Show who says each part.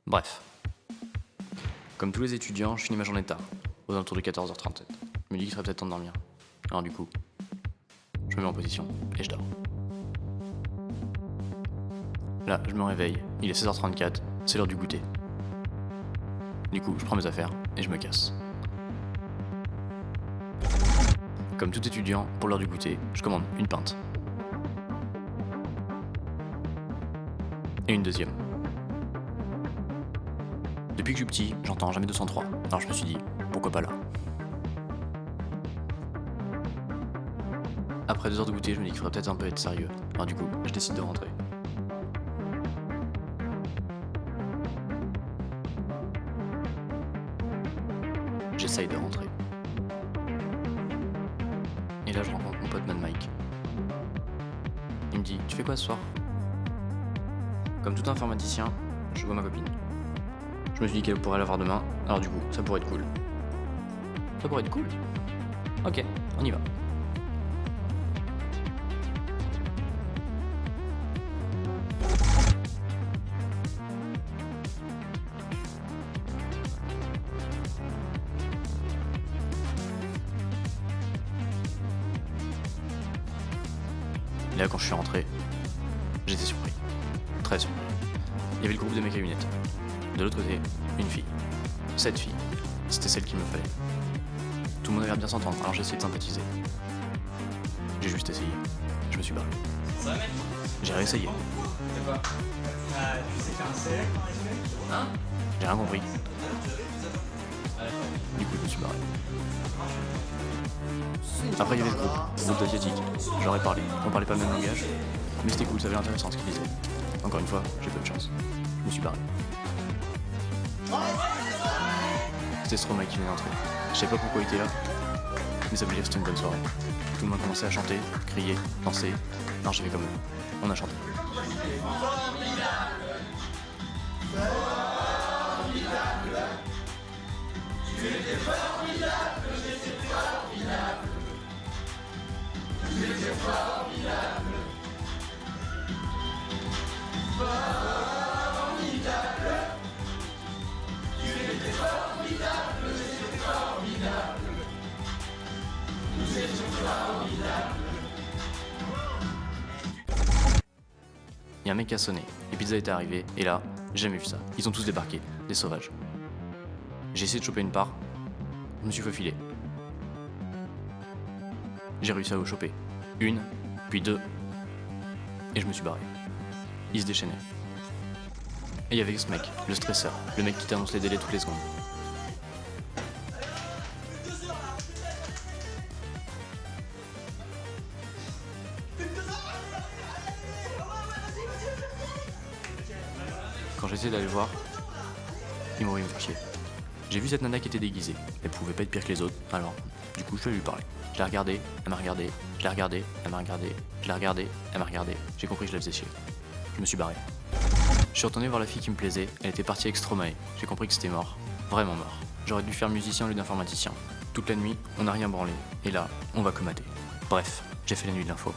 Speaker 1: Bref. Comme tous les étudiants, je finis ma journée tard, aux alentours de 14h37. Je me dis qu'il serait peut-être temps de dormir. Alors du coup, je me mets en position et je dors. Là, je me réveille, il est 16h34, c'est l'heure du goûter. Du coup, je prends mes affaires et je me casse. Comme tout étudiant, pour l'heure du goûter, je commande une pinte. Et une deuxième. Depuis que je suis petit, j'entends jamais 203, alors je me suis dit, pourquoi pas là? Après 2 heures de goûter, je me dis qu'il faudrait peut-être un peu être sérieux. Alors du coup, je décide de rentrer. J'essaye de rentrer. Et là, je rencontre mon pote Mad Mike. Il me dit, tu fais quoi ce soir? Comme tout informaticien, je vois ma copine. Je me suis dit qu'elle pourrait l'avoir demain, alors du coup, ça pourrait être cool. Ça pourrait être cool? Ok, on y va. Et là, quand je suis rentré, j'étais surpris. Très surpris. Il y avait le groupe de mes camionnettes. De l'autre côté, une fille. 7 filles. C'était celle qu'il me fallait. Tout le monde avait l'air bien s'entendre, alors j'ai essayé de sympathiser. J'ai juste essayé. Je me suis barré.
Speaker 2: Ça va, mec?
Speaker 1: J'ai réessayé.
Speaker 2: C'est quoi? Tu sais faire un select en résumé? Hein?
Speaker 1: J'ai rien compris. Du coup, je me suis barré. Après, il y avait ce groupe d'asiatiques. Je leur ai parlé. On parlait pas le même langage, mais c'était cool, ça avait intéressant ce qu'ils disaient. Encore une fois, j'ai peu de chance. Je me suis barré. C'était Stromae qui venait d'entrer. Je sais pas pourquoi il était là, mais ça voulait dire que c'était une bonne soirée. Tout le monde commençait à chanter, crier, danser. Non, j'ai fait comme eux. On a chanté. Il y a un mec qui a sonné, les pizzas étaient arrivées, et là, j'ai jamais vu ça. Ils ont tous débarqué, des sauvages. J'ai essayé de choper une part, je me suis faufilé. J'ai réussi à vous choper. Une, puis deux, et je me suis barré. Ils se déchaînaient. Et il y avait ce mec, le stresseur, le mec qui t'annonce les délais toutes les secondes. Quand j'essayais d'aller le voir, il m'aurait me faire chier. J'ai vu cette nana qui était déguisée. Elle pouvait pas être pire que les autres, alors du coup je suis allé lui parler. Je l'ai regardée, elle m'a regardé, je l'ai regardée, elle m'a regardé, je l'ai regardée, elle m'a regardé. J'ai compris que je la faisais chier. Je me suis barré. Je suis retourné voir la fille qui me plaisait, elle était partie avec Stromae. J'ai compris que c'était mort. Vraiment mort. J'aurais dû faire musicien au lieu d'informaticien. Toute la nuit, on n'a rien branlé. Et là, on va comater. Bref, j'ai fait la nuit de l'info.